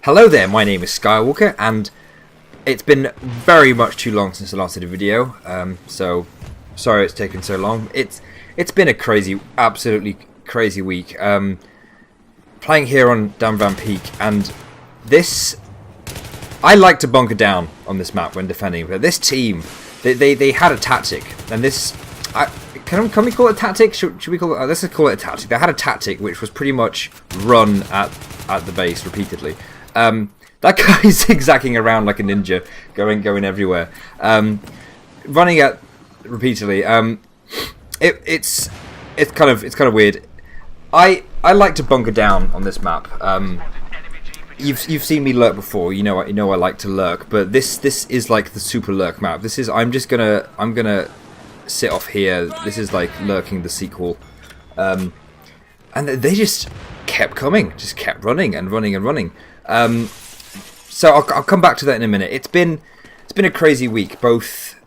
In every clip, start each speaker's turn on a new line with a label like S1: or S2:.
S1: Hello there, my name is Skywalker, and it's been very much too long since I last did a video, so sorry it's taken so long. It's been a crazy, absolutely crazy week. Playing here on Dan Van Peak, and this, I like to bunker down on this map when defending, but this team, they had a tactic, and this, can we call it a tactic? Should we call it? Let's just call it a tactic. They had a tactic which was pretty much run at the base repeatedly. That guy is zigzagging around like a ninja, going everywhere, running at repeatedly. It's kind of weird. I like to bunker down on this map. You've seen me lurk before. You know I like to lurk, but this is like the super lurk map. This is I'm gonna sit off here. This is like lurking the sequel, and they just kept coming, just kept running and running and running. So I'll come back to that in a minute. It's been a crazy week, both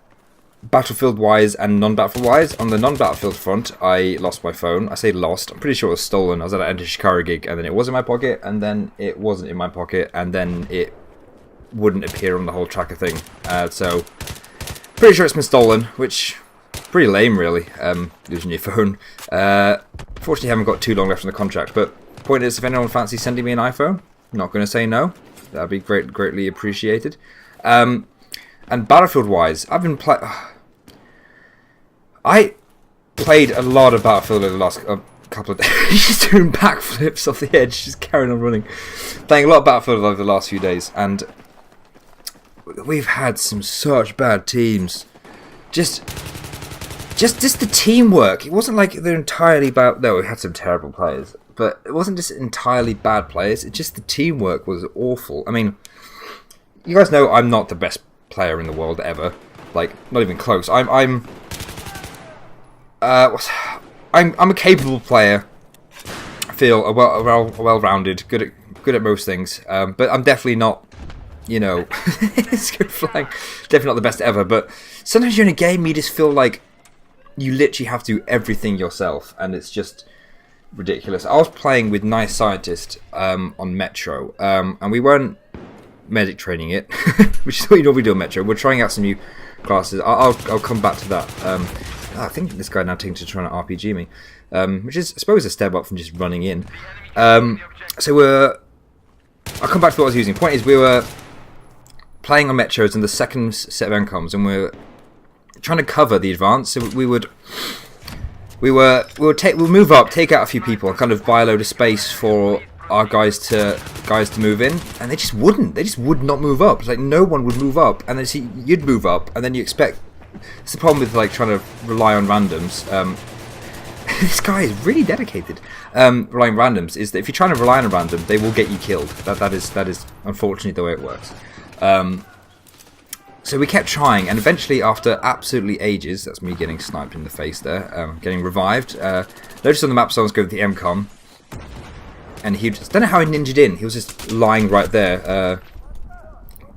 S1: battlefield wise and non-battlefield wise. On the non-battlefield front, I lost my phone. I say lost, I'm pretty sure it was stolen. I was at an Enter Shikara gig, and then it was in my pocket, and then it wasn't in my pocket, and then it wouldn't appear on the whole tracker thing. So pretty sure it's been stolen, which pretty lame really, losing your phone. Fortunately I haven't got too long left on the contract, but point is, if anyone fancies sending me an iPhone, I'm not going to say no. That'd be greatly appreciated. And Battlefield-wise, I've been I played a lot of Battlefield over the last couple of days. Just doing backflips off the edge, just carrying on running. Playing a lot of Battlefield over the last few days, and we've had some such bad teams. Just the teamwork. It wasn't like they're entirely bad. No, we had some terrible players, but it wasn't just entirely bad players. It's just the teamwork was awful. I mean, you guys know I'm not the best player in the world ever. Like, not even close. I'm a capable player. I feel well-rounded, good at most things. But I'm definitely not, you know, it's good flying. Definitely not the best ever. But sometimes you're in a game, you just feel like you literally have to do everything yourself, and it's just ridiculous. I was playing with Nice Scientist on Metro, and we weren't medic training it, which is what you normally do on Metro. We're trying out some new classes. I'll come back to that. I think this guy now taking to trying to RPG me, which is, I suppose, a step up from just running in. So I'll come back to what I was using. Point is, we were playing on Metros in the second set of NCOMs, and we're trying to cover the advance. So we'll move up, take out a few people, and kind of buy a load of space for our guys to move in, and they just wouldn't. They just would not move up. It's like no one would move up, and then you'd move up, and then you expect. It's the problem with like trying to rely on randoms. This guy is really dedicated. Relying on randoms is that if you're trying to rely on a random, they will get you killed. That is unfortunately the way it works. So we kept trying, and eventually, after absolutely ages, that's me getting sniped in the face there, getting revived. Noticed on the map someone's going with the MCOM, and I don't know how he ninja'd in. He was just lying right there,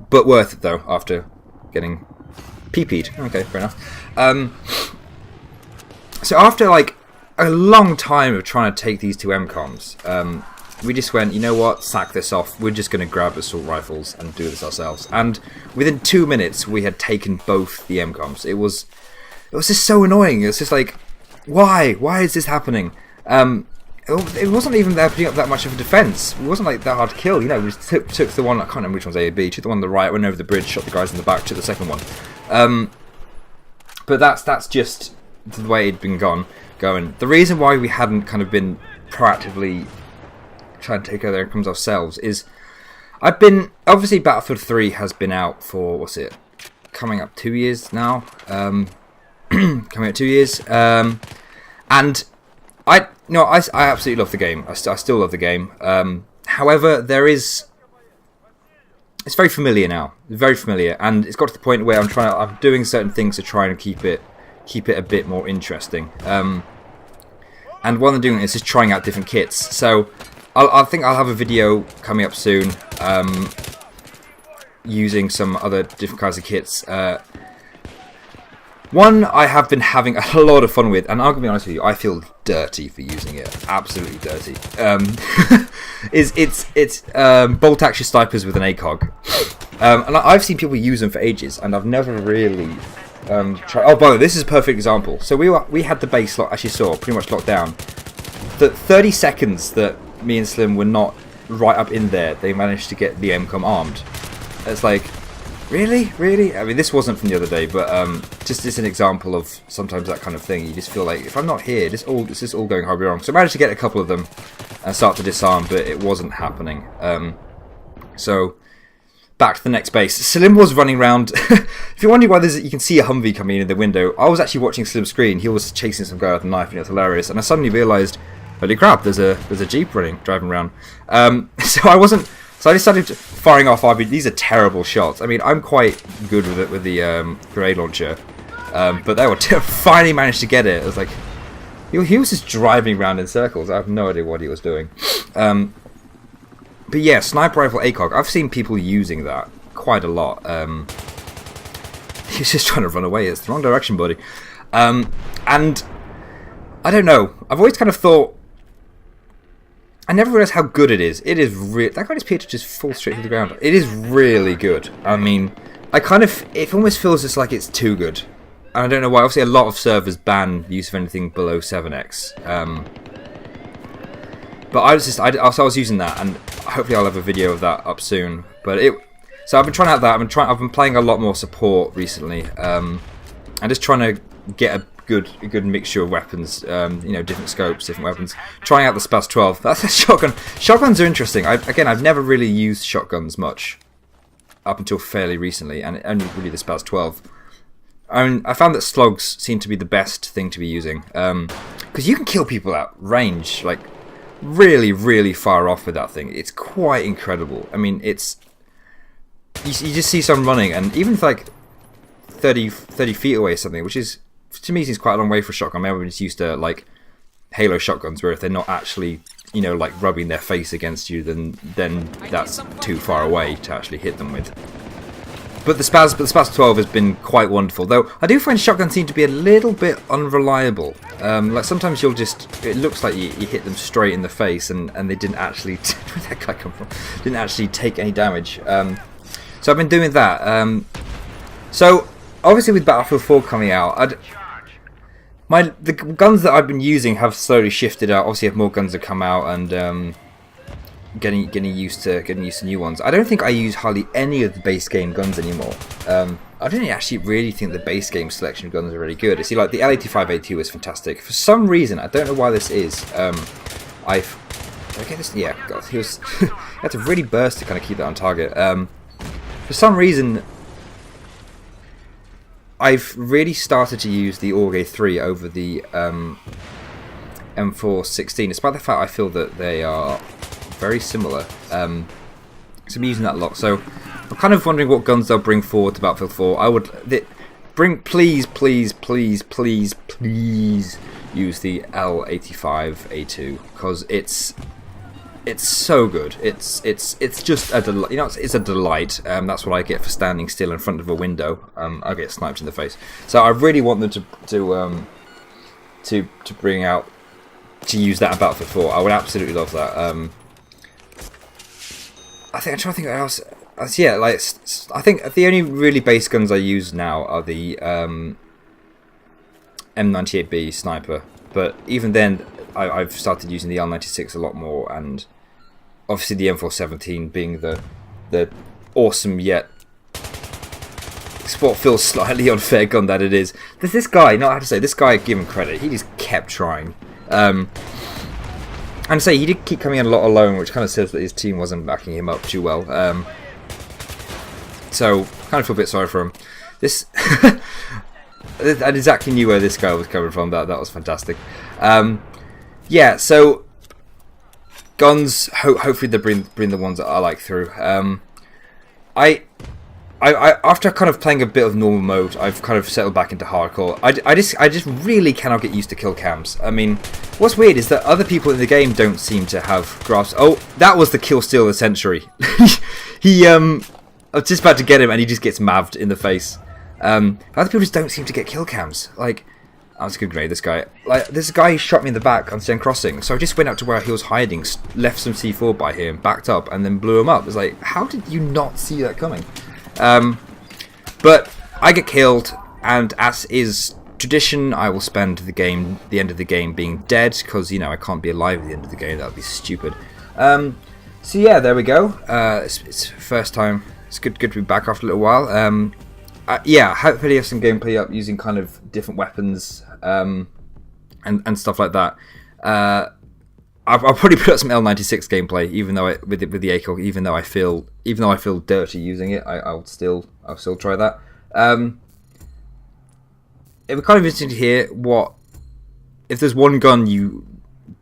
S1: but worth it though. After getting PP'd. Okay, fair enough. So after like a long time of trying to take these two MCOMs, we just went, you know what, sack this off. We're just going to grab assault rifles and do this ourselves. And within 2 minutes, we had taken both the MCOMs. It was just so annoying. It's just like, why? Why is this happening? It wasn't even there putting up that much of a defense. It wasn't like that hard to kill. You know, we just took the one, I can't remember which one's A or B, took the one on the right, went over the bridge, shot the guys in the back, took the second one. But that's just the way it'd been going. The reason why we hadn't kind of been proactively trying to take over their incomes ourselves is obviously Battlefield 3 has been out for, what's it, coming up 2 years now, coming up 2 years, and I absolutely love the game. I still love the game. However, it's very familiar now, very familiar, and it's got to the point where I'm doing certain things to try and keep it a bit more interesting. And what I'm doing is just trying out different kits. So I think I'll have a video coming up soon using some other different kinds of kits. One I have been having a lot of fun with, and I'm gonna be honest with you, I feel dirty for using it. Absolutely dirty. It's bolt action snipers with an ACOG, and I've seen people use them for ages, and I've never really tried. Oh, by the way, this is a perfect example. So we had the base lock, as you saw, pretty much locked down. The 30 seconds that me and Slim were not right up in there, they managed to get the MCOM armed. It's like, really? I mean, this wasn't from the other day, but just as an example of sometimes that kind of thing. You just feel like, if I'm not here, this is all going horribly wrong. So I managed to get a couple of them and start to disarm, but it wasn't happening. So back to the next base. Slim was running around. If you're wondering why you can see a Humvee coming in the window, I was actually watching Slim's screen. He was chasing some guy with a knife, and it was hilarious. And I suddenly realised, holy crap, there's a Jeep driving around. So I decided firing off RB. These are terrible shots. I mean, I'm quite good with it with the grenade launcher, but they were finally managed to get it. It was like he was just driving around in circles. I have no idea what he was doing. But yeah, sniper rifle ACOG. I've seen people using that quite a lot. He's just trying to run away. It's the wrong direction, buddy. And I don't know. I've always kind of thought. I never realised how good it is. It is that guy just appeared to just fall straight to the ground. It is really good. I mean, it almost feels just like it's too good. And I don't know why. Obviously, a lot of servers ban the use of anything below 7x. But I was using that, and hopefully I'll have a video of that up soon. So I've been trying out that. I've been playing a lot more support recently. I'm just trying to get a good mixture of weapons, different scopes, different weapons. Trying out the Spaz 12. That's a shotgun. Shotguns are interesting. I've never really used shotguns much up until fairly recently, and only really the Spaz 12. I found that slugs seem to be the best thing to be using, because you can kill people at range, like really, really far off with that thing. It's quite incredible. I mean, you just see someone running, and even if like 30 feet away or something, which is, to me, seems quite a long way for a shotgun. Maybe I'm just used to like Halo shotguns, where if they're not actually, like rubbing their face against you, then that's too far away to actually hit them with. But the Spaz 12 has been quite wonderful, though I do find shotguns seem to be a little bit unreliable. Like sometimes it looks like you hit them straight in the face, and they didn't actually. Where'd that guy come from? Didn't actually take any damage. So I've been doing that. So obviously with Battlefield 4 coming out, the guns that I've been using have slowly shifted out. Obviously, if more guns have come out, and getting used to new ones. I don't think I use hardly any of the base game guns anymore. I don't actually really think the base game selection of guns are really good. See, like the L85A2 is fantastic. For some reason, I don't know why this is. Did I get this? Yeah, God, he had to really burst to kind of keep that on target. For some reason, I've really started to use the AUG 3 over the M416, despite the fact I feel that they are very similar. So I'm using that a lot. So I'm kind of wondering what guns they'll bring forward to Battlefield 4. Please use the L85A2, because it's so good. It's just a delight. It's a delight. That's what I get for standing still in front of a window. I get sniped in the face. So I really want them to bring out, to use that in Battlefield 4. I would absolutely love that. I'm trying to think what else. Yeah, like I think the only really base guns I use now are the M98B sniper. But even then, I've started using the L96 a lot more, and obviously the M417 being the awesome yet what feels slightly unfair gun that it is. There's this guy, not have to say, this guy, give him credit, he just kept trying. And say he did keep coming in a lot alone, which kind of says that his team wasn't backing him up too well. So kind of feel a bit sorry for him. This I exactly knew where this guy was coming from. That was fantastic. Yeah, so guns. Hopefully they bring the ones that I like through. I after kind of playing a bit of normal mode, I've kind of settled back into hardcore. I just really cannot get used to kill cams. I mean, what's weird is that other people in the game don't seem to have grasps. Oh, that was the kill steal of the century. I was just about to get him, and he just gets mav'd in the face. Other people just don't seem to get kill cams. Like, I was a good grade, this guy. Like, there's a guy who shot me in the back on Sten Crossing, so I just went out to where he was hiding, left some C4 by him, backed up, and then blew him up. It's like, how did you not see that coming? But I get killed, and as is tradition, I will spend the end of the game being dead, because, you know, I can't be alive at the end of the game. That would be stupid. So yeah, there we go. It's first time. It's good to be back after a little while. Yeah, hopefully have some gameplay up using kind of different weapons and stuff like that. I'll probably put up some L96 gameplay, even though with the ACOG, even though I feel dirty using it, I'll still try that. It would kind of interesting to hear if there's one gun you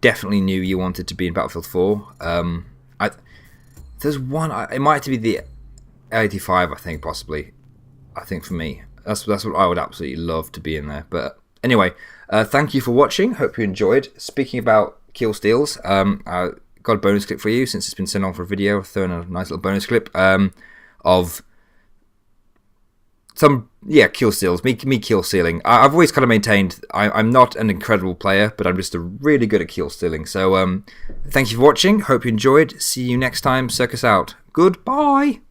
S1: definitely knew you wanted to be in Battlefield 4. There's one. It might have to be the L85, I think, possibly. I think for me, that's what I would absolutely love to be in there. But anyway, thank you for watching. Hope you enjoyed. Speaking about kill steals, I got a bonus clip for you since it's been sent on for a video. I've thrown a nice little bonus clip of some kill steals. Me kill stealing. I've always kind of maintained I'm not an incredible player, but I'm just really good at kill stealing. So thank you for watching. Hope you enjoyed. See you next time. Circus out. Goodbye.